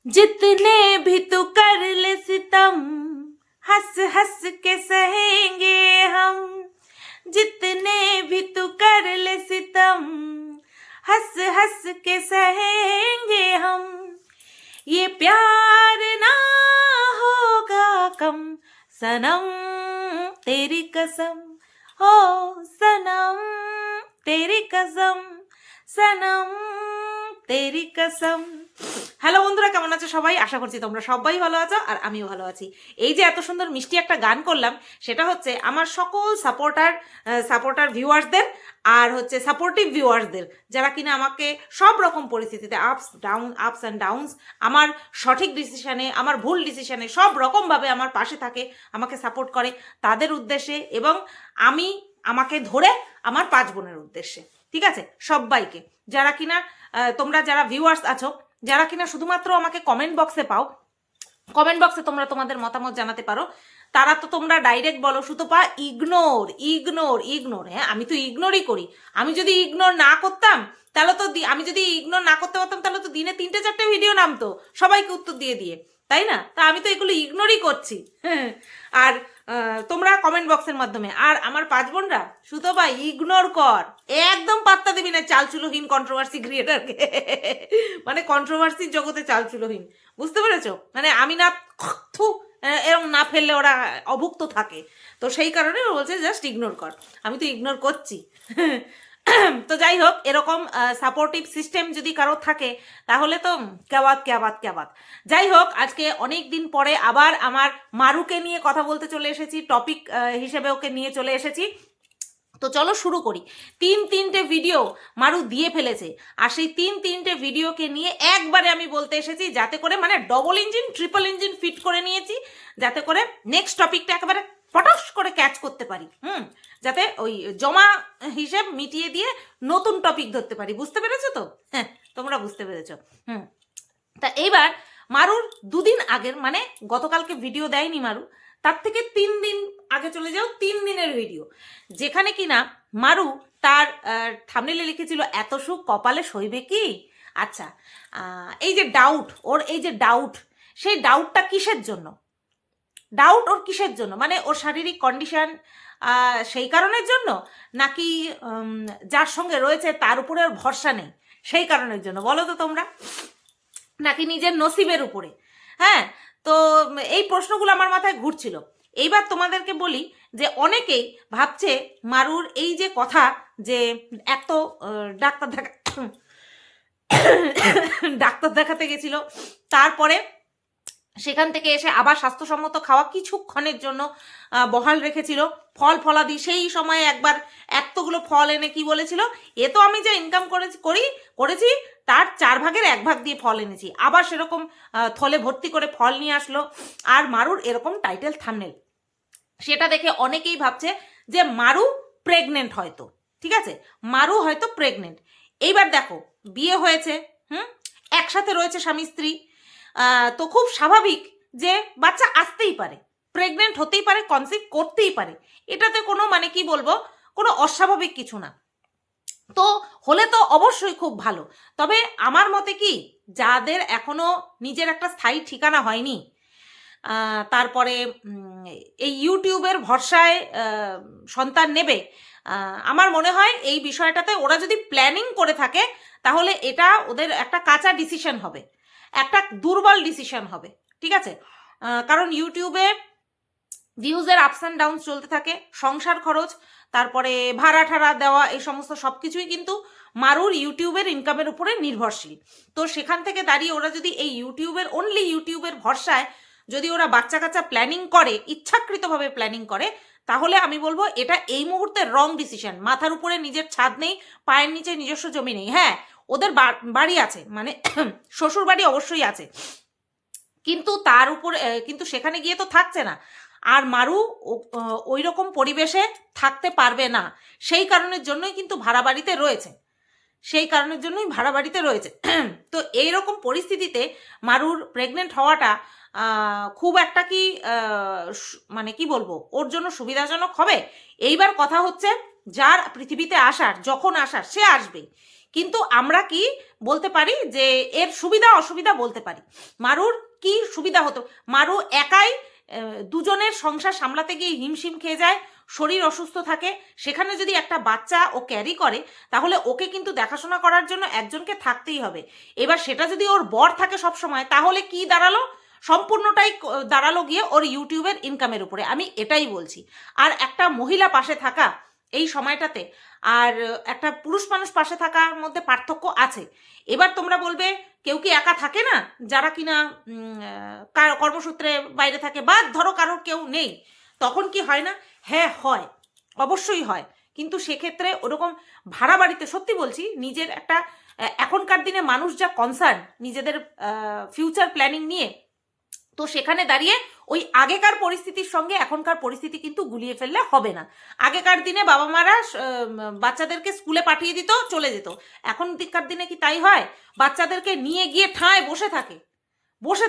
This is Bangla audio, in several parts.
जितने भी तू कर ले सितम हंस हंस के सहेंगे हम। जितने भी तू कर ले सितम हंस हंस के सहेंगे हम। ये प्यार ना होगा कम सनम तेरी कसम हो सनम तेरी कसम सनम তেরি কসম। হ্যালো বন্ধুরা, কেমন আছো সবাই? আশা করছি তোমরা সবাই ভালো আছো আর আমিও ভালো আছি। এই যে এত সুন্দর মিষ্টি একটা গান করলাম, সেটা হচ্ছে আমার সকল সাপোর্টার ভিউয়ার্সদের আর হচ্ছে সাপোর্টিভ ভিউয়ার্সদের, যারা কিনা আমাকে সব রকম পরিস্থিতিতে আপস অ্যান্ড ডাউনস, আমার সঠিক ডিসিশনে, আমার ভুল ডিসিশনে সব রকমভাবে আমার পাশে থাকে, আমাকে সাপোর্ট করে, তাদের উদ্দেশ্যে এবং আমাকে ধরে আমার 5 বোনের উদ্দেশ্যে, ঠিক আছে? সবাইকে, যারা কিনা তোমরা যারা ভিউয়ার্স আছো, যারা কিনা শুধুমাত্র আমাকে কমেন্ট বক্সে পাও, কমেন্ট বক্সে তোমরা তোমাদের মতামত জানাতে পারো, তারা তো তোমরা ডাইরেক্ট বলো সুতপা ইগনোর ইগনোর ইগনোর। হ্যাঁ, আমি তো ইগনোরই করি। আমি যদি ইগনোর না করতাম তাহলে তো আমি যদি ইগনোর না করতে পারতাম তাহলে তো দিনে 3-4টে ভিডিও নামতো সবাইকে উত্তর দিয়ে দিয়ে, তাই না? তা আমি তো এগুলো ইগনোরই করছি। আর তোমরা কমেন্ট বক্সের মাধ্যমে, আর আমার 5 বোনরা সুতপা ইগনোর কর, একদম পাত্তা দিবি না চালচুলোহীন কন্ট্রোভার্সি ক্রিয়েটারকে। মানে কন্ট্রোভার্সির জগতে চালচুলোহীন, বুঝতে পেরেছো? মানে আমি না এরকম না ফেললে ওরা অভুক্ত থাকে, তো সেই কারণে বলছে জাস্ট ইগনোর কর। আমি তো ইগনোর করছি। তো যাই হোক, এরকম সাপোর্টিভ সিস্টেম যদি কারো থাকে তাহলে তো ক্যাবাত। যাই হোক, আজকে অনেক দিন পরে আবার আমার মারুকে নিয়ে কথা বলতে চলে এসেছি, টপিক হিসেবে ওকে নিয়ে চলে এসেছি। তো চলো শুরু করি। 3-3টে ভিডিও মারু দিয়ে ফেলেছে, আর সেই 3-3টে ভিডিওকে নিয়ে একবারে আমি বলতে এসেছি, যাতে করে মানে double engine triple engine fit করে নিয়েছি, যাতে করে নেক্সট টপিকটা একেবারে পটাশ করে ক্যাচ করতে পারি, যাতে ওই জমা হিসেব মিটিয়ে দিয়ে নতুন টপিক ধরতে পারি। বুঝতে পেরেছো তো? হ্যাঁ, তোমরা বুঝতে পেরেছো। তা এইবার মারুর 2 দিন আগের, মানে গতকালকে ভিডিও দেয়নি মারু, তার থেকে 3 দিন আগে চলে যাও, 3 দিনের ভিডিও, যেখানে কিনা মারু তার থাম্বনেলে লিখেছিল এত সুখ কপালে সইবে কি। আচ্ছা, এই যে ডাউট, ওর এই যে ডাউট, সেই ডাউটটা কিসের জন্য? ডাউট ওর কিসের জন্য? মানে ওর শারীরিক কন্ডিশন সেই কারণের জন্য, নাকি যার সঙ্গে রয়েছে তার উপরে ওর ভরসা নেই সেই কারণের জন্য? বলো তো তোমরা, নাকি নিজের নসিবের উপরে? হ্যাঁ, তো এই প্রশ্নগুলো আমার মাথায় ঘুরছিল। এইবার তোমাদেরকে বলি যে অনেকেই ভাবছে মারুর এই যে কথা, যে এক তো ডাক্তার দেখাতে গেছিল, তারপরে সেখান থেকে এসে আবার স্বাস্থ্যসম্মত খাওয়া কিছুক্ষণের জন্য বহাল রেখেছিল, ফলাদি সেই সময়ে একবার এতগুলো ফল এনে কি বলেছিল, এ তো আমি যা ইনকাম করেছি তার 4 ভাগের 1 ভাগ দিয়ে ফল এনেছি। আবার সেরকম থলে ভর্তি করে ফল নিয়ে আসলো, আর মারুর এরকম টাইটেল থাম্বনেল। সেটা দেখে অনেকেই ভাবছে যে মারু প্রেগনেন্ট, হয়তো, ঠিক আছে, মারু হয়তো প্রেগনেন্ট। এইবার দেখো, বিয়ে হয়েছে, একসাথে রয়েছে স্বামী স্ত্রী, তো খুব স্বাভাবিক যে বাচ্চা আসতেই পারে, প্রেগনেন্ট হতেই পারে, কনসিভ করতেই পারে, এটাতে কোনো মানে কি বলবো, কোনো অস্বাভাবিক কিছু না। তো হলে তো অবশ্যই খুব ভালো। তবে আমার মতে কি, যাদের এখনো নিজের একটা স্থায়ী ঠিকানা হয়নি, তারপরে এই ইউটিউবের ভরসায় সন্তান নেবে, আমার মনে হয় এই বিষয়টাতে ওরা যদি প্ল্যানিং করে থাকে তাহলে এটা ওদের একটা কাঁচা ডিসিশন হবে, একটা দুর্বল ডিসিশন হবে, ঠিক আছে? কারণ ইউটিউবে ভিউজের আপস অ্যান্ড ডাউন চলতে থাকে, সংসার খরচ, তারপরে ভাড়া ঠাড়া দেওয়া, এই সমস্ত সব কিছুই কিন্তু মারুর ইউটিউবের ইনকামের উপরে নির্ভরশীল। তো সেখান থেকে দাঁড়িয়ে ওরা যদি এই অনলি ইউটিউবের ভরসায় যদি ওরা বাচ্চা কাচ্চা প্ল্যানিং করে, ইচ্ছাকৃতভাবে প্ল্যানিং করে, তাহলে আমি বলবো এটা এই মুহূর্তে রং ডিসিশন। মাথার উপরে নিজের ছাদ নেই, পায়ের নিচে নিজস্ব জমি নেই। হ্যাঁ, ওদের বাড়ি আছে, মানে শ্বশুর বাড়ি অবশ্যই আছে, কিন্তু তার উপরে কিন্তু সেখানে গিয়ে তো থাকছে না, আর মারু ওই রকম পরিবেশে থাকতে পারবে না, সেই কারণের জন্যই কিন্তু ভাড়া বাড়িতে রয়েছে, তো এইরকম পরিস্থিতিতে মারুর প্রেগনেন্ট হওয়াটা খুব একটা কি মানে কি বলবো, ওর জন্য সুবিধাজনক হবে? এইবার কথা হচ্ছে, যার পৃথিবীতে আসার, যখন আসার সে আসবে, কিন্তু আমরা কি বলতে পারি যে এর সুবিধা অসুবিধা বলতে পারি। মারুর কি সুবিধা হতো, মারু একাই দুজনের সংসার সামলাতে গিয়ে হিমশিম খেয়ে যায়, শরীর অসুস্থ থাকে, সেখানে যদি একটা বাচ্চা ও ক্যারি করে তাহলে ওকে কিন্তু দেখাশোনা করার জন্য একজনকে থাকতেই হবে। এবার সেটা যদি ওর বর থাকে সব সময়, তাহলে কি দাঁড়ালো, সম্পূর্ণটাই দাঁড়ালো গিয়ে ওর ইউটিউবের ইনকামের উপরে, আমি এটাই বলছি। আর একটা মহিলা পাশে থাকা এই সময়টাতে আর একটা পুরুষ মানুষ পাশে থাকার মধ্যে পার্থক্য আছে। এবার তোমরা বলবে কেউ কি একা থাকে না, যারা কিনা কর্মসূত্রে বাইরে থাকে, বা ধরো কারোর কেউ নেই, তখন কি হয় না? হ্যাঁ হয়, অবশ্যই হয়। কিন্তু সেক্ষেত্রে ওরকম ভাড়া বাড়িতে, সত্যি বলছি, নিজের একটা এখনকার দিনে মানুষ যা কনসার্ন নিজেদের ফিউচার প্ল্যানিং নিয়ে, তো সেখানে দাঁড়িয়ে ওই আগেকার পরিস্থিতির সঙ্গে এখনকার পরিস্থিতি কিন্তু গুলিয়ে ফেললে হবে না। আগেকার দিনে বাবা মারা বাচ্চাদেরকে স্কুলে পাঠিয়ে দিত, চলে যেত। এখনকার দিনে কি তাই হয়? বাচ্চাদেরকে নিয়ে গিয়ে ঠাঁয় বসে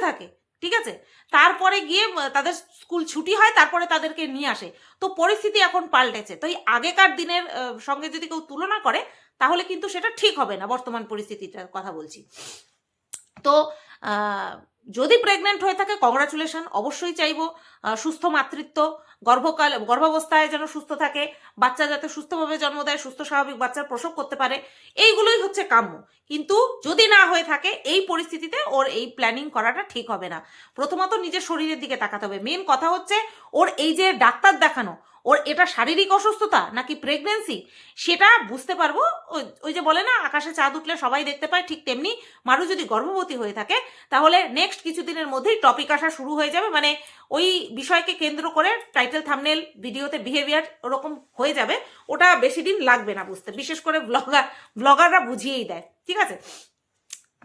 থাকে, ঠিক আছে, তারপরে গিয়ে তাদের স্কুল ছুটি হয়, তারপরে তাদেরকে নিয়ে আসে। তো পরিস্থিতি এখন পাল্টেছে। তো এই আগেকার দিনের সঙ্গে যদি কেউ তুলনা করে তাহলে কিন্তু সেটা ঠিক হবে না, বর্তমান পরিস্থিতিটার কথা বলছি। তো যদি প্রেগনেন্ট হয়ে থাকে কংগ্রাচুলেশন, অবশ্যই চাইবো সুস্থ মাতৃত্ব, গর্ভাবস্থায় যেন সুস্থ থাকে, বাচ্চা যাতে সুস্থভাবে জন্ম দেয়, সুস্থ স্বাভাবিক বাচ্চার প্রসব করতে পারে, এইগুলোই হচ্ছে কাম্য। কিন্তু যদি না হয়ে থাকে এই পরিস্থিতিতে ওর এই প্ল্যানিং করাটা ঠিক হবে না। প্রথমত নিজের শরীরের দিকে তাকাতে হবে। মেন কথা হচ্ছে ওর এই যে ডাক্তার দেখানো, ওর এটা শারীরিক অসুস্থতা নাকি প্রেগনেন্সি, সেটা বুঝতে পারবো। ওই যে বলে না আকাশে চাঁদ উঠলে সবাই দেখতে পায়, ঠিক তেমনি মারু যদি গর্ভবতী হয়ে থাকে তাহলে নেক্সট কিছুদিনের মধ্যেই টপিক আসা শুরু হয়ে যাবে। মানে ওই বিষয়কে কেন্দ্র করে টাইটেল থাম্বনেল ভিডিওতে বিহেভিয়ার ওরকম হয়ে যাবে। ওটা বেশি দিন লাগবে না বুঝতে, বিশেষ করে ব্লগাররা বুঝিয়েই দেয়, ঠিক আছে।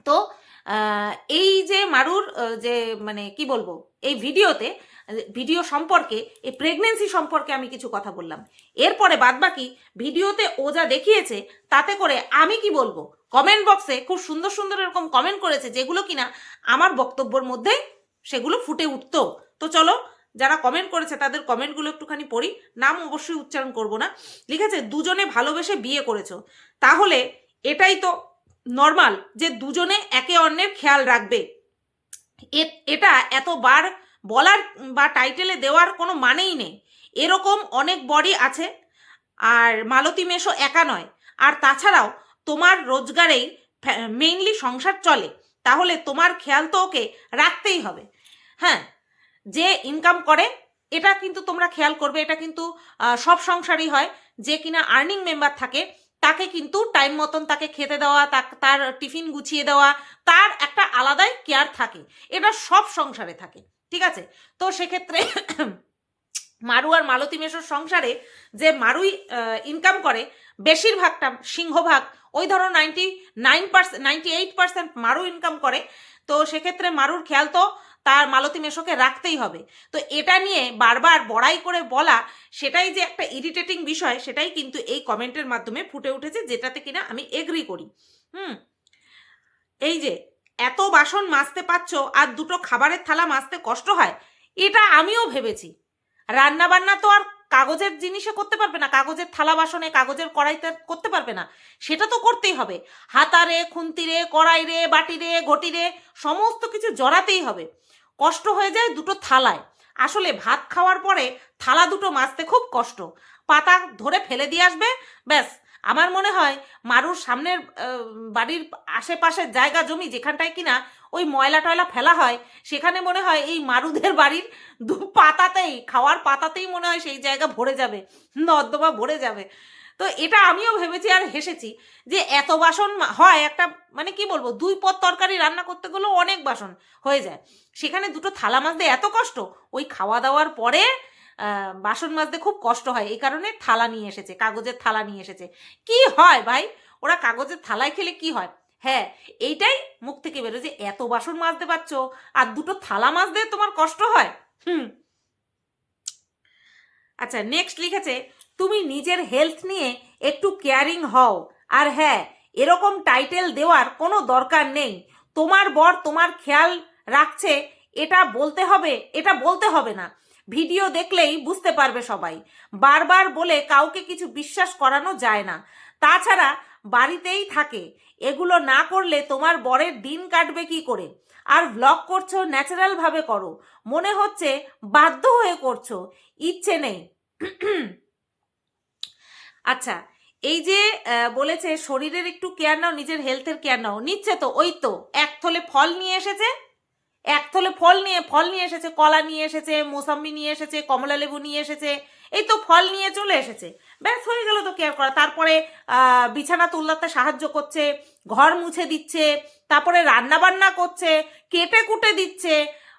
তো এই যে মারুর যে মানে কি বলবো, এই ভিডিও সম্পর্কে, এই প্রেগনেন্সি সম্পর্কে আমি কিছু কথা বললাম। এরপরে বাদবাকি ভিডিওতে ও যা দেখিয়েছে তাতে করে আমি কি বলবো, কমেন্ট বক্সে খুব সুন্দর সুন্দর এরকম কমেন্ট করেছে যেগুলো কিনা আমার বক্তব্যের মধ্যে সেগুলো ফুটে উঠতো। তো চলো যারা কমেন্ট করেছে তাদের কমেন্টগুলো একটুখানি পড়ি, নাম অবশ্যই উচ্চারণ করব না। লিখেছে দুজনে ভালোবেসে বিয়ে করেছো, তাহলে এটাই তো নর্মাল যে দুজনে একে অন্যের খেয়াল রাখবে। এটা এতবার বলার বা টাইটেলে দেওয়ার কোনো মানেই নেই। এরকম অনেক বডি আছে, আর মালতী মেশো একা নয়। আর তাছাড়াও তোমার রোজগারেই মেইনলি সংসার চলে, তাহলে তোমার খেয়াল তো ওকে রাখতেই হবে। হ্যাঁ, যে ইনকাম করে এটা কিন্তু তোমরা খেয়াল করবে। এটা কিন্তু সব সংসারই হয়, যে কিনা আর্নিং মেম্বার থাকে তাকে কিন্তু টাইম মতন তাকে খেতে দেওয়া, তার টিফিন গুছিয়ে দেওয়া, তার একটা আলাদাই কেয়ার থাকে। এটা সব সংসারে থাকে, ঠিক আছে। তো সেক্ষেত্রে মারু আর মালতী মেশোর সংসারে যে মারুই ইনকাম করে, বেশিরভাগটা সিংহভাগ ওই ধরো 98% মারু ইনকাম করে। তো সেক্ষেত্রে মারুর খেয়াল তো তার মালতী মেশোকে রাখতেই হবে। তো এটা নিয়ে বারবার বড়াই করে বলা, সেটাই যে একটা ইরিটেটিং বিষয়, সেটাই কিন্তু এই কমেন্টের মাধ্যমে ফুটে উঠেছে, যেটাতে কিনা আমি এগ্রি করি। এই যে এত বাসন মাজতে পারছো আর দুটো খাবারের থালা মাজতে কষ্ট হয়, এটা আমিও ভেবেছি। রান্না বান্না তো আর কাগজের জিনিসে করতে পারবে না, কাগজের থালা বাসনে কাগজের কড়াইতে করতে পারবে না, সেটা তো করতেই হবে। হাতারে, খুন্তিরে, কড়াইরে, বাটিরে, ঘটিরে সমস্ত কিছু জড়াতেই হবে। কষ্ট হয়ে যায় দুটো থালায়। আসলে ভাত খাওয়ার পরে থালা দুটো মাজতে খুব কষ্ট, পাতা ধরে ফেলে দিয়ে আসবে, ব্যাস। আমার মনে হয় মারুর সামনের বাড়ির আশেপাশের জায়গা জমি যেখানটায় কিনা ওই ময়লা টয়লা ফেলা হয়, সেখানে মনে হয় এই মারুদের বাড়ির পাতাতেই, খাওয়ার পাতাতেই মনে হয় সেই জায়গা ভরে যাবে, নর্দমা ভরে যাবে। তো এটা আমিও ভেবেছি আর হেসেছি যে এত বাসন হয়, একটা মানে কি বলবো, 2 পদ তরকারি রান্না করতে গেলেও অনেক বাসন হয়ে যায়, সেখানে দুটো থালা মাজতে এত কষ্ট। ওই খাওয়া দাওয়ার পরে বাসন মাজতে খুব কষ্ট হয়, এই কারণে থালা নিয়ে এসেছে, কাগজের থালা নিয়ে এসেছে। কি হয় ভাই, ওরা কাগজের থালায় খেলে কি হয়? হ্যাঁ, এইটাই মুখ থেকে বেরো যে এত বাসন মাজতে পারছো আর দুটো থালা মাজতে তোমার কষ্ট হয়। আচ্ছা, নেক্সট লিখেছে তুমি নিজের হেলথ নিয়ে একটু কেয়ারিং হও। আর হ্যাঁ, এরকম টাইটেল দেওয়ার কোনো দরকার নেই। তোমার বর তোমার খেয়াল রাখছে এটা বলতে হবে না, ভিডিও দেখলেই বুঝতে পারবে সবাই। বারবার বলে কাউকে কিছু বিশ্বাস করানো যায় না। তাছাড়া বাড়িতেই থাকে, এগুলো না করলে তোমার বরের দিন কাটবে কি করে? আর ব্লগ করছো ন্যাচারালভাবে করো, মনে হচ্ছে বাধ্য হয়ে করছো, ইচ্ছে নেই। আচ্ছা, এই যে বলেছে শরীরের একটু কেয়ার নাও, নিজের হেলথের কেয়ার নাও, নিচ্ছে তো, ওই তো এক থলে ফল নিয়ে এসেছে, এক থলে ফল নিয়ে এসেছে, কলা নিয়ে এসেছে, মোসাম্বি নিয়ে এসেছে, কমলা লেবু নিয়ে এসেছে, এই তো ফল নিয়ে চলে এসেছে, ব্যাস হয়ে গেল তো কেয়ার করা। তারপরে বিছানা তুলতে সাহায্য করছে, ঘর মুছে দিচ্ছে, তারপরে রান্না বান্না করছে, কেটে কুটে দিচ্ছে।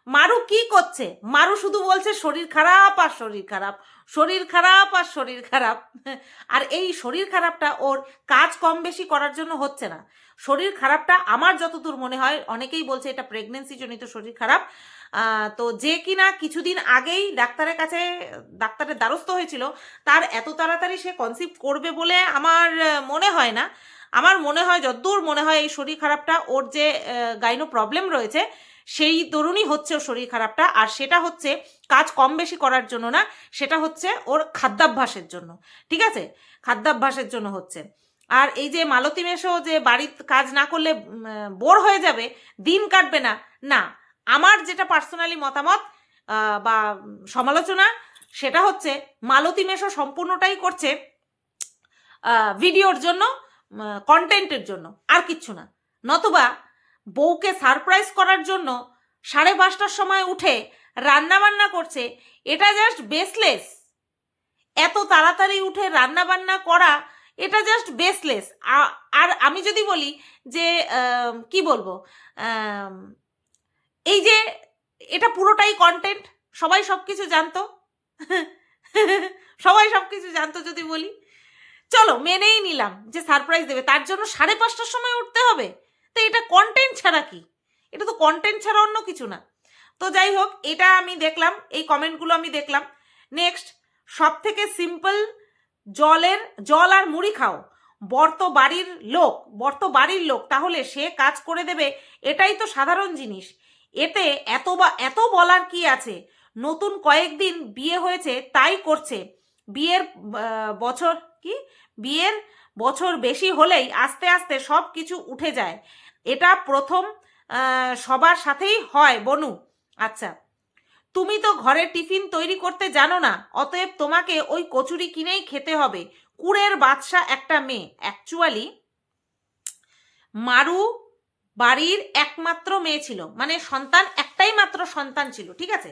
মারু কি করছে? মারু শুধু বলছে শরীর খারাপ আর শরীর খারাপ, শরীর খারাপ আর শরীর খারাপ। আর এই শরীর খারাপটা ওর কাজ কম বেশি করার জন্য হচ্ছে না। শরীর খারাপটা আমার যতদূর মনে হয়, অনেকেই বলছে এটা প্রেগনেন্সি জনিত শরীর খারাপ। তো যে কিনা কিছুদিন আগেই ডাক্তারের দ্বারস্থ হয়েছিল, তার এত তাড়াতাড়ি সে কনসিভ করবে বলে আমার মনে হয় না। আমার মনে হয়, যতদূর মনে হয়, এই শরীর খারাপটা ওর যে গাইনো প্রবলেম রয়েছে সেই দরুনই হচ্ছে ওর শরীর খারাপটা। আর সেটা হচ্ছে কাজ কম বেশি করার জন্য না, সেটা হচ্ছে ওর খাদ্যাভ্যাসের জন্য। ঠিক আছে, খাদ্যাভ্যাসের জন্য হচ্ছে। আর এই যে মালতী মেশো যে বাড়ির কাজ না করলে বোর হয়ে যাবে, দিন কাটবে না, না, আমার যেটা পার্সোনালি মতামত বা সমালোচনা, সেটা হচ্ছে মালতী মেশো সম্পূর্ণটাই করছে ভিডিওর জন্য, কন্টেন্টের জন্য, আর কিচ্ছু না। নতুবা বউকে সারপ্রাইজ করার জন্য 5:30টার সময় উঠে রান্না বান্না করছে, এটা জাস্ট বেসলেস। এত তাড়াতাড়ি উঠে রান্না বান্না করা, এটা জাস্ট বেসলেস। আর আমি যদি বলি যে কি বলবো, এই যে এটা পুরোটাই কন্টেন্ট, সবাই সব কিছু জানতো, সবাই সব কিছু জানতো যদি বলি, চলো মেনেই নিলাম যে সারপ্রাইজ দেবে, তার জন্য 5:30টার সময় উঠতে হবে, তো এটা কন্টেন্ট ছাড়া কি? এটা তো কন্টেন্ট ছাড়া অন্য কিছু না। তো যাই হোক, এটা আমি দেখলাম, এই কমেন্টগুলো আমি দেখলাম। নেক্সট, সব থেকে সিম্পল, জল আর মুড়ি খাও, বর তো বাড়ির লোক, তাহলে সে কাজ করে দেবে, এটাই তো সাধারণ জিনিস। এতে এত বলার কি আছে? নতুন কয়েকদিন বিয়ে হয়েছে তাই করছে, বিয়ের বছর বেশি হলেই আস্তে আস্তে সব কিছু উঠে যায়, এটা প্রথম সবার সাথেই হয় বনু। আচ্ছা, তুমি তো ঘরে টিফিন তৈরি করতে জানো না, অতএব তোমাকে ওই কচুরি কিনেই খেতে হবে, কুড়ের বাদশা একটা মেয়ে। অ্যাকচুয়ালি মারু বাড়ির একমাত্র মেয়ে ছিল, মানে সন্তান, একটাই মাত্র সন্তান ছিল, ঠিক আছে?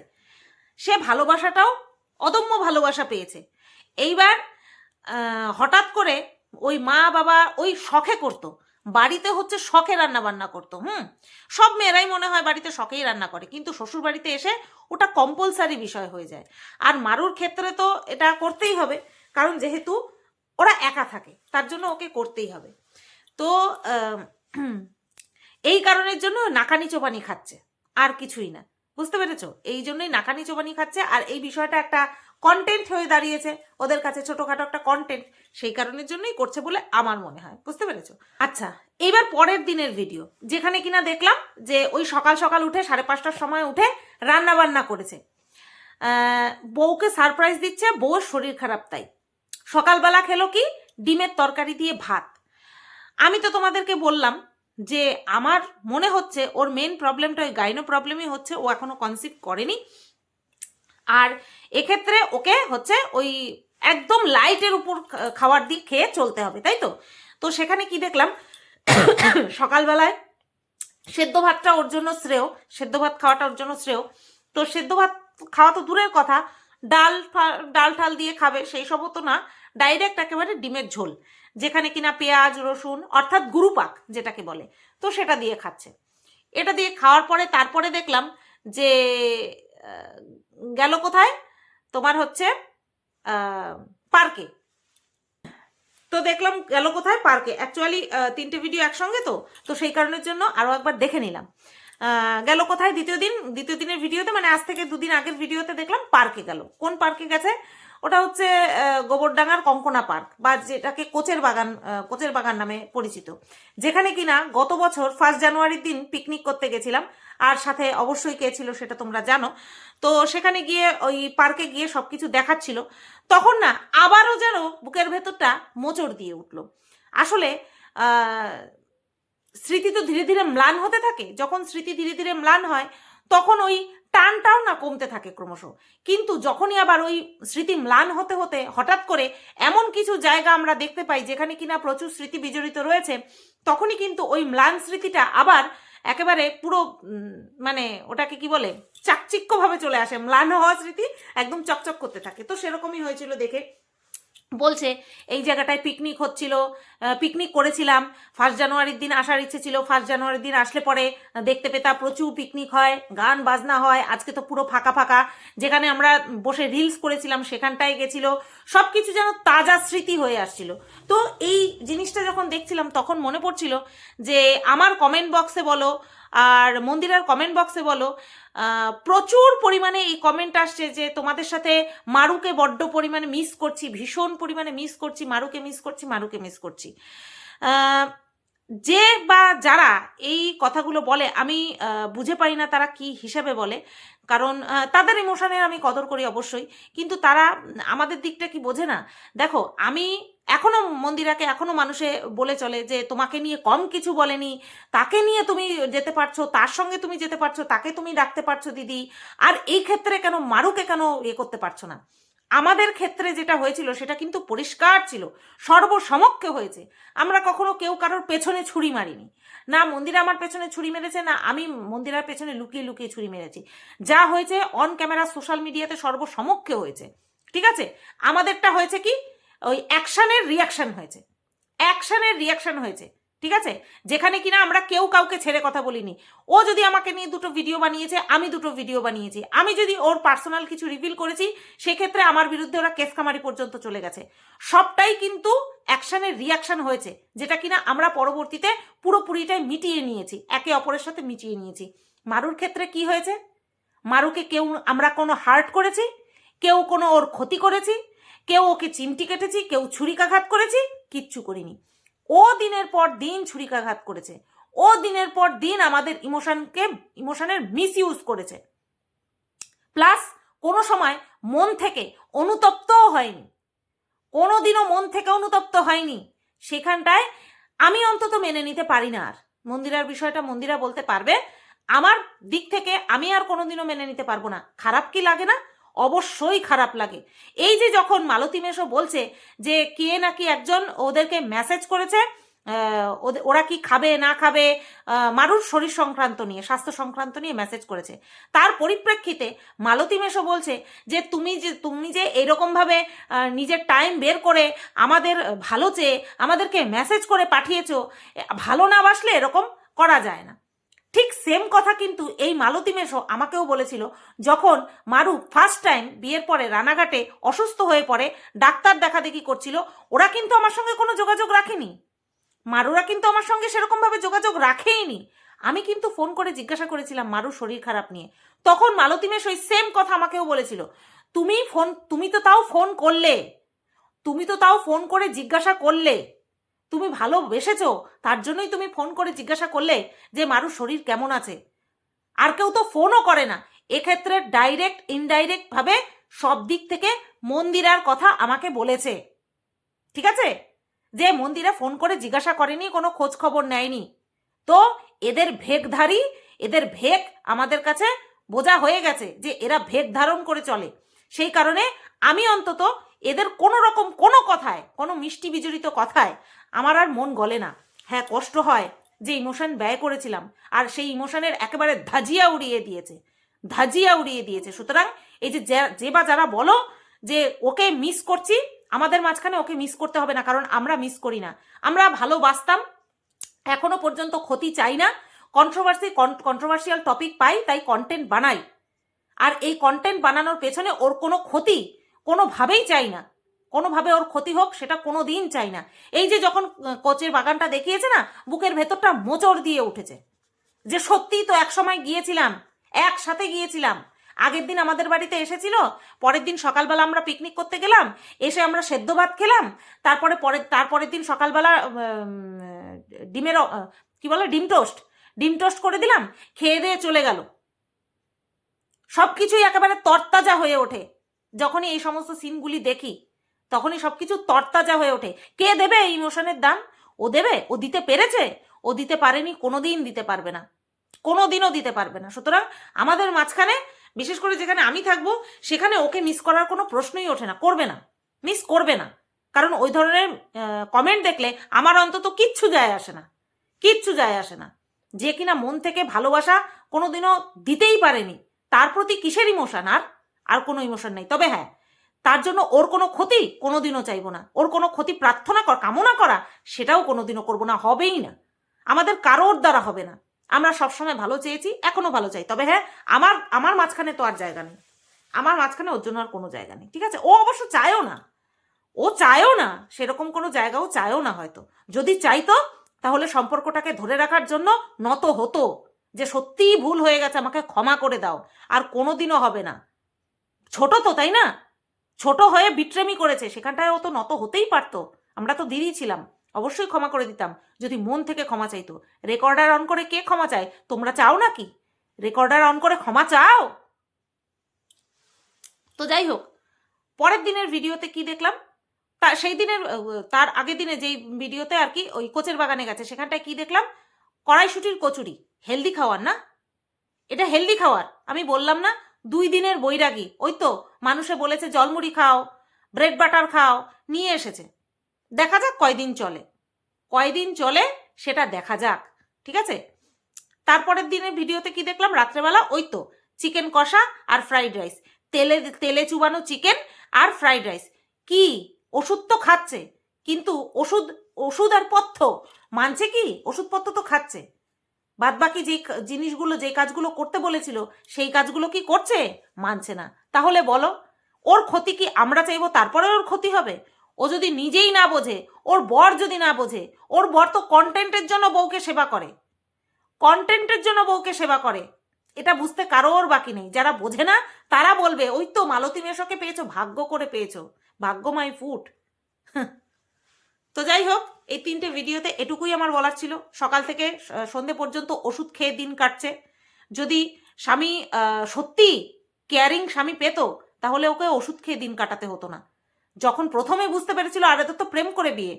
সে ভালোবাসাটাও অদম্য ভালোবাসা পেয়েছে। এইবার হঠাৎ করে ওই মা বাবা ওই শখে করতো, বাড়িতে হচ্ছে শখে রান্না বান্না করতো। সব মেয়েরাই মনে হয় বাড়িতে শখেই রান্না করে, কিন্তু শ্বশুর বাড়িতে এসে ওটা কম্পালসারি বিষয় হয়ে যায়। আর মারুর ক্ষেত্রে তো এটা করতেই হবে, কারণ যেহেতু ওরা একা থাকে, তার জন্য ওকে করতেই হবে। তো এই কারণের জন্য নাকানি চোবানি খাচ্ছে, আর কিছুই না, বুঝতে পেরেছো? এই জন্যই নাকানি চোবানি খাচ্ছে। আর এই বিষয়টা একটা কন্টেন্ট হয়ে দাঁড়িয়েছে ওদের কাছে, ছোটোখাটো একটা কন্টেন্ট, সেই কারণের জন্যই করছে বলে আমার মনে হয়, বুঝতে পেরেছো? আচ্ছা, এইবার পরের দিনের ভিডিও, যেখানে কিনা দেখলাম যে ওই সকাল সকাল উঠে 5:30টার সময় উঠে রান্না বান্না করেছে, বউকে সারপ্রাইজ দিচ্ছে, বউর শরীর খারাপ তাই। সকালবেলা খেলো কি? ডিমের তরকারি দিয়ে ভাত। আমি তো তোমাদেরকে বললাম যে আমার মনে হচ্ছে ওর মেন প্রবলেমটা ওই গাইনো প্রবলেমই হচ্ছে, ও এখনো কনসিভ করেনি। আর এক্ষেত্রে ওকে হচ্ছে ওই একদম লাইটের উপর খাওয়ার দিক খেয়ে চলতে হবে, তাই তো? তো সেখানে কি দেখলাম, সকালবেলায় সেদ্ধ ভাতটা ওর জন্য শ্রেয়, সেদ্ধ ভাত খাওয়াটা ওর জন্য শ্রেয়। তো সেদ্ধ ভাত খাওয়া তো দূরের কথা, ডাল ঠাল দিয়ে খাবে সেই সবও তো না, ডাইরেক্ট একেবারে ডিমের ঝোল, যেখানে কিনা পেঁয়াজ রসুন, অর্থাৎ গুরুপাক যেটাকে বলে, তো সেটা দিয়ে খাচ্ছে। এটা দিয়ে খাওয়ার পরে তারপরে দেখলাম যে গেল কোথায়, তোমার হচ্ছে পার্কে। তো দেখলাম গেল কোথায়, পার্কে। অ্যাকচুয়ালি 3টে ভিডিও একসঙ্গে, তো সেই কারণের জন্য আরও একবার দেখে নিলাম। গেল কোথায়, দ্বিতীয় দিনের ভিডিওতে, মানে আজ থেকে 2 দিন আগের ভিডিওতে দেখলাম পার্কে গেল। কোন পার্কে গেছে? ওটা হচ্ছে গোবরডাঙ্গার কঙ্কনা পার্ক, বা যেটাকে কোচের বাগান নামে পরিচিত, যেখানে কিনা গত বছর 1 জানুয়ারির দিন পিকনিক করতে গেছিলাম। আর সাথে অবশ্যই কে ছিল সেটা তোমরা জানো। তো সেখানে গিয়ে ওই পার্কে গিয়ে সব কিছু দেখাচ্ছিল, তখন না আবারও যেন বুকের ভেতরটা মোচড় দিয়ে উঠলো। আসলে স্মৃতি তো ধীরে ধীরে ম্লান হতে থাকে। যখন স্মৃতি ধীরে ধীরে ম্লান হয় তখন ওই টানটাও না কমতে থাকে ক্রমশ। কিন্তু যখনই আবার ওই স্মৃতি ম্লান হতে হতে হঠাৎ করে এমন কিছু জায়গা আমরা দেখতে পাই যেখানে কিনা প্রচুর স্মৃতি বিজড়িত রয়েছে, তখনই কিন্তু ওই ম্লান স্মৃতিটা আবার একেবারে পুরো মানে ওটাকে কি বলে চাকচিক্যভাবে চলে আসে। ম্লান হওয়া স্মৃতি একদম চকচক করতে থাকে। তো সেরকমই হয়েছিল দেখে বলছে এই জায়গাটায় পিকনিক হচ্ছিল, পিকনিক করেছিলাম, 1 জানুয়ারির দিন আসার ইচ্ছে ছিল, 1 জানুয়ারির দিন আসলে পরে দেখতে পেতাম প্রচুর পিকনিক হয়, গান বাজনা হয়। আজকে তো পুরো ফাঁকা ফাঁকা, যেখানে আমরা বসে রিলস করেছিলাম সেখানটায় গেছিল, সব কিছু যেন তাজা স্মৃতি হয়ে আসছিল। তো এই জিনিসটা যখন দেখছিলাম তখন মনে পড়ছিল যে আমার কমেন্ট বক্সে বলো আর মন্দিরার কমেন্ট বক্সে বলো, প্রচুর পরিমাণে এই কমেন্ট আসছে যে তোমাদের সাথে মারুকে বড্ড পরিমাণে মিস করছি, ভীষণ পরিমাণে মিস করছি, মারুকে মিস করছি, মারুকে মিস করছি। যে বা যারা এই কথাগুলো বলে আমি বুঝে পাই না তারা কি হিসাবে বলে, কারণ তাদের ইমোশনের আমি কদর করি অবশ্যই, কিন্তু তারা আমাদের দিকটা কি বোঝে না। দেখো, আমি এখনো মন্দিরাকে এখনো মানুষে বলে চলে যে তোমাকে নিয়ে কম কিছু বলেনি, তাকে নিয়ে তুমি যেতে পারছো, তার সঙ্গে তুমি যেতে পারছো, তাকে তুমি ডাকতে পারছো দিদি, আর এই ক্ষেত্রে কেন মারুকে কেন করতে পারছো না। আমাদের ক্ষেত্রে যেটা হয়েছিল সেটা কিন্তু পরিষ্কার ছিল, সর্বসমক্ষে হয়েছে। আমরা কখনো কেউ কারোর পেছনে ছুরি মারিনি, না মন্দিরা আমার পেছনে ছুরি মেরেছে, না আমি মন্দিরার পেছনে লুকিয়ে লুকিয়ে ছুরি মেরেছি। যা হয়েছে অন ক্যামেরা সোশ্যাল মিডিয়াতে সর্বসমক্ষে হয়েছে, ঠিক আছে। আমাদেরটা হয়েছে কি, ওই অ্যাকশনের রিয়াকশন হয়েছে, অ্যাকশনের রিয়াকশন হয়েছে, ঠিক আছে, যেখানে কিনা আমরা কেউ কাউকে ছেড়ে কথা বলিনি। ও যদি আমাকে নিয়ে 2টো ভিডিও বানিয়েছে, আমি 2টো ভিডিও বানিয়েছি, আমি যদি ওর পার্সোনাল কিছু রিভিল করেছি সেক্ষেত্রে আমার বিরুদ্ধে ওরা কেস কামারি পর্যন্ত চলে গেছে। সবটাই কিন্তু অ্যাকশনের রিয়াকশন হয়েছে, যেটা কিনা আমরা পরবর্তীতে পুরোপুরিটাই মিটিয়ে নিয়েছি, একে অপরের সাথে মিটিয়ে নিয়েছি। মারুর ক্ষেত্রে কি হয়েছে, মারুকে কেউ আমরা কোনো হার্ট করেছি, কেউ কোনো ওর ক্ষতি করেছি, কেউ ওকে চিমটি কেটেছি, কেউ ছুরিকাঘাত করেছি, কিচ্ছু করিনি। ও দিনের পর দিন ছুরিকাঘাত করেছে, ও দিনের পর দিন আমাদের ইমোশনের মিস ইউজ করেছে, প্লাস কোনো সময় মন থেকে অনুতপ্তও হয়নি, কোনোদিনও মন থেকে অনুতপ্ত হয়নি। সেখানটায় আমি অন্তত মেনে নিতে পারি না। আর মন্দিরার বিষয়টা মন্দিরা বলতে পারবে, আমার দিক থেকে আমি আর কোনোদিনও মেনে নিতে পারবো না। খারাপ কি লাগে না? অবশ্যই খারাপ লাগে। এই যে যখন মালতী মেশো বলছে যে কে নাকি একজন ওদেরকে মেসেজ করেছে, ওরা কি খাবে না খাবে, মারুর শরীর সংক্রান্ত নিয়ে, স্বাস্থ্য সংক্রান্ত নিয়ে মেসেজ করেছে, তার পরিপ্রেক্ষিতে মালতী মেশো বলছে যে তুমি যে এরকমভাবে নিজের টাইম বের করে আমাদের ভালো চেয়ে আমাদেরকে মেসেজ করে পাঠিয়েছো, ভালো না বাসলে এরকম করা যায় না। ঠিক সেম কথা কিন্তু এই মালতী মেশো আমাকেও বলেছিল যখন মারু ফার্স্ট টাইম বিয়ের পরে রানাঘাটে অসুস্থ হয়ে পড়ে, ডাক্তার দেখাদেখি করছিল, ওরা কিন্তু আমার সঙ্গে কোনো যোগাযোগ রাখেনি, মারুরা কিন্তু আমার সঙ্গে সেরকমভাবে যোগাযোগ রাখেইনি। আমি কিন্তু ফোন করে জিজ্ঞাসা করেছিলাম মারুর শরীর খারাপ নিয়ে, তখন মালতী মেশো ওই সেম কথা আমাকেও বলেছিল, তুমি তো তাও ফোন করলে, তুমি তো তাও ফোন করে জিজ্ঞাসা করলে, তুমি ভালোবেসেছো তার জন্যই তুমি ফোন করে জিজ্ঞাসা করলে যে মারুর শরীর কেমন আছে। আর কেউ তো ফোনও করে না। এক্ষেত্রে ডাইরেক্ট ইনডাইরেক্ট ভাবে সব দিক থেকে মন্দিরার কথা আমাকে বলেছে, ঠিক আছে, যে মন্দিরা ফোন করে জিজ্ঞাসা করেনি, কোনো খোঁজ খবর নেয়নি। তো এদের ভেকধারী, এদের ভেক আমাদের কাছে বোঝা হয়ে গেছে যে এরা ভেক ধারণ করে চলে। সেই কারণে আমি অন্তত এদের কোনো রকম কোনো কথায়, কোনো মিষ্টি বিজড়িত কথায় আমার আর মন গলে না। হ্যাঁ, কষ্ট হয় যে ইমোশন ব্যয় করেছিলাম, আর সেই ইমোশনের একেবারে ধাজিয়া উড়িয়ে দিয়েছে, ধাজিয়া উড়িয়ে দিয়েছে। সুতরাং এই যে বা যারা বলো যে ওকে মিস করছি, আমাদের মাঝখানে ওকে মিস করতে হবে না, কারণ আমরা মিস করি না, আমরা ভালোবাসতাম, এখনো পর্যন্ত ক্ষতি চাই না। কন্ট্রোভার্সিয়াল টপিক পাই তাই কন্টেন্ট বানাই, আর এই কন্টেন্ট বানানোর পেছনে ওর কোনো ক্ষতি কোনোভাবেই চাই না, কোনোভাবে ওর ক্ষতি হোক সেটা কোনো দিন চাই না। এই যে যখন কোচের বাগানটা দেখিয়েছে না, বুকের ভেতরটা মোচড় দিয়ে উঠেছে যে সত্যিই তো একসময় গিয়েছিলাম, একসাথে গিয়েছিলাম। আগের দিন আমাদের বাড়িতে এসেছিল, পরের দিন সকালবেলা আমরা পিকনিক করতে গেলাম, এসে আমরা সেদ্ধ ভাত খেলাম, তারপরের দিন সকালবেলা ডিমের কি বলে ডিম টোস্ট করে দিলাম, খেয়ে দিয়ে চলে গেল। সব কিছুই একেবারে তরতাজা হয়ে ওঠে যখনই এই সমস্ত সিনগুলি দেখি, তখনই সব কিছু তরতাজা হয়ে ওঠে। কে দেবে এই ইমোশনের দাম? ও দেবে? ও দিতে পেরেছে? ও দিতে পারেনি, কোনোদিন দিতে পারবে না, কোনোদিনও দিতে পারবে না। সুতরাং আমাদের মাঝখানে, বিশেষ করে যেখানে আমি থাকবো, সেখানে ওকে মিস করার কোনো প্রশ্নই ওঠে না, করবে না, মিস করবে না। কারণ ওই ধরনের কমেন্ট দেখলে আমার অন্তত কিচ্ছু যায় আসে না, কিচ্ছু যায় আসে না। যে কিনা মন থেকে ভালোবাসা কোনোদিনও দিতেই পারেনি, তার প্রতি কিসের ইমোশন? আর কোনো ইমোশন নেই। তবে হ্যাঁ, তার জন্য ওর কোনো ক্ষতি কোনোদিনও চাইবো না, ওর কোনো ক্ষতি প্রার্থনা কামনা করা সেটাও কোনোদিনও করবো না, হবেই না, আমাদের কারোর দ্বারা হবে না। আমরা সবসময় ভালো চেয়েছি, এখনো ভালো চাই। তবে হ্যাঁ, আমার মাঝখানে তো আর জায়গা নেই, আমার মাঝখানে ওর জন্য আর কোনো জায়গা নেই, ঠিক আছে? ও অবশ্য চায়ও না, ও চায়ও না, সেরকম কোনো জায়গাও চায়ও না হয়তো। যদি চাইতো তাহলে সম্পর্কটাকে ধরে রাখার জন্য নত হতো, যে সত্যিই ভুল হয়ে গেছে, আমাকে ক্ষমা করে দাও। আর কোনোদিনও হবে না। ছোট তো, তাই না? ছোট হয়ে বিট্রেমি করেছে, সেখানটায় ও তো নত হতেই পারতো, আমরা তো দিদি ছিলাম, অবশ্যই ক্ষমা করে দিতাম যদি মন থেকে ক্ষমা চাইতো। রেকর্ডার অন করে কে ক্ষমা চায়? তোমরা চাও নাকি? রেকর্ডার অন করে ক্ষমা চাও? তো যাই হোক, পরের দিনের ভিডিওতে কি দেখলাম, সেই দিনের তার আগের দিনে যেই ভিডিওতে আর কি ওই কোচের বাগানে গেছে, সেখানটায় কি দেখলাম? কড়াইশুটির কচুরি। হেলদি খাওয়ার না? এটা হেলদি খাওয়ার? আমি বললাম না 2 দিনের বৈরাগী, ওই তো মানুষে বলেছে জলমুড়ি খাও, ব্রেড বাটার খাও, নিয়ে এসেছে। দেখা যাক কয়দিন চলে, কয়দিন চলে সেটা দেখা যাক, ঠিক আছে? তারপরের দিনের ভিডিওতে কি দেখলাম? রাত্রেবেলা ওই তো চিকেন কষা আর ফ্রাইড রাইস, তেলে চুবানো চিকেন আর ফ্রাইড রাইস। কি ওষুধ তো খাচ্ছে, কিন্তু ওষুধ আর পথ্য মানছে কি? ওষুধপত্র তো খাচ্ছে, বাদ বাকি যে জিনিসগুলো, যে কাজগুলো করতে বলেছিল সেই কাজগুলো কি করছে? মানছে না। তাহলে বলো, ওর ক্ষতি কি আমরা চাইবো তারপরে ওর ক্ষতি হবে? ও যদি নিজেই না বোঝে, ওর বর যদি না বোঝে, ওর বর তো কন্টেন্টের জন্য বউকে সেবা করে, কন্টেন্টের জন্য বউকে সেবা করে, এটা বুঝতে কারোর বাকি নেই। যারা বোঝে না তারা বলবে ওই তো মালতী মেশোকে পেয়েছো, ভাগ্য করে পেয়েছো, ভাগ্য মাই ফুট। তো যাই হোক, এই 3টে ভিডিওতে এটুকুই আমার বলার ছিল। সকাল থেকে সন্ধে পর্যন্ত ওষুধ খেয়ে দিন কাটছে। যদি স্বামী সত্যি কেয়ারিং স্বামী পেত, তাহলে ওকে ওষুধ খেয়ে দিন কাটাতে হতো না। যখন প্রথমে বুঝতে পেরেছিল, আর এদের তো প্রেম করে বিয়ে,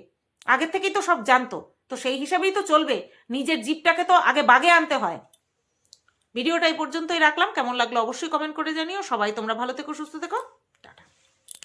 আগের থেকেই তো সব জানতো, তো সেই হিসাবেই তো চলবে। নিজের জিপটাকে তো আগে বাগে আনতে হয়। ভিডিওটা এই পর্যন্তই রাখলাম, কেমন লাগলো অবশ্যই কমেন্ট করে জানিও। সবাই তোমরা ভালো থেকো, সুস্থ থেকো।